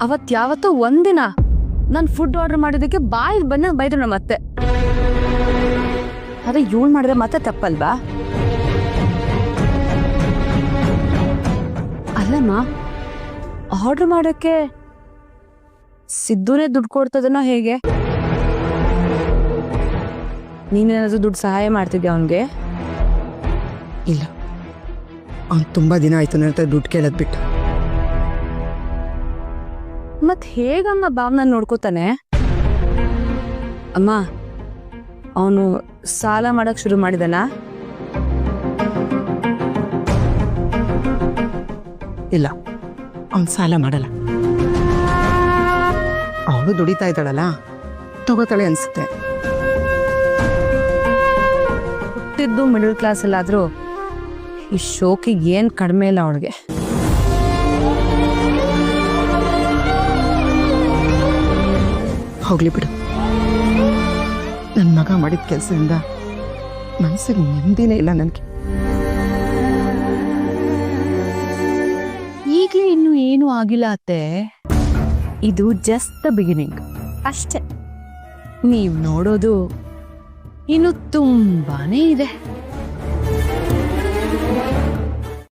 ಅವತ್ ಯಾವತ್ತೋ ಒಂದಿನ ನಾನು ಫುಡ್ ಆರ್ಡರ್ ಮಾಡಿದಕ್ಕೆ ಬಾಯಿ ಬಂದ ಬೈದ್ರು ನಮ್ಮ ಅತ್ತೆ. ಅದೇ ಇವಳು ಮಾಡಿದ್ರೆ ಮತ್ತೆ ತಪ್ಪಲ್ವಾ? ಅಲ್ಲಮ್ಮ, ಆರ್ಡರ್ ಮಾಡೋಕ್ಕೆ ಸಿದ್ದುನೇ ದುಡ್ಡು ಕೊಡ್ತದನೋ ಹೇಗೆ? ನೀನೇನಾದ್ರೂ ದುಡ್ಡು ಸಹಾಯ ಮಾಡ್ತಿದ್ಯಾ ಅವನಿಗೆ? ಇಲ್ಲ, ಅವ್ನು ತುಂಬ ದಿನ ಆಯ್ತು ನನ್ನ ಹತ್ರ ದುಡ್ಡು ಕೇಳೋದು ಬಿಟ್ಟು. ಮತ್ ಹೇಗಮ್ಮ ಭಾವನ ನೋಡ್ಕೋತಾನೆ? ಅಮ್ಮ, ಅವನು ಸಾಲ ಮಾಡಕ್ ಶುರು ಮಾಡಿದನಾ? ಇಲ್ಲ, ಅವ್ನು ಸಾಲ ಮಾಡಲ್ಲ. ಅವಳು ದುಡಿತಾ ಇದ್ದಾಳಲ್ಲ, ತಗೋತಾಳೆ ಅನ್ಸುತ್ತೆ. ಹುಟ್ಟಿದ್ದು ಮಿಡಲ್ ಕ್ಲಾಸ್ ಅಲ್ಲಾದ್ರೂ ಈ ಶೋಕಿಗೆ ಏನ್ ಕಡಿಮೆ ಇಲ್ಲ ಅವಳಿಗೆ. ಹೋಗ್ಲಿ ಬಿಡು. ನನ್ನ ಮಗ ಮಾಡಿದ ಕೆಲಸದಿಂದ ಮನಸ್ಸಿಗೆ ನೆಮ್ಮದಿನೇ ಇಲ್ಲ ನನಗೆ. ಈಗಲೇ ಇನ್ನು ಏನು ಆಗಿಲ್ಲ ಅತ್ತೆ. ಇದು ಜಸ್ಟ್ ದ ಬಿಗಿನಿಂಗ್ ಅಷ್ಟೇ. ನೀವ್ ನೋಡೋದು ಇನ್ನು ತುಂಬಾನೇ ಇದೆ.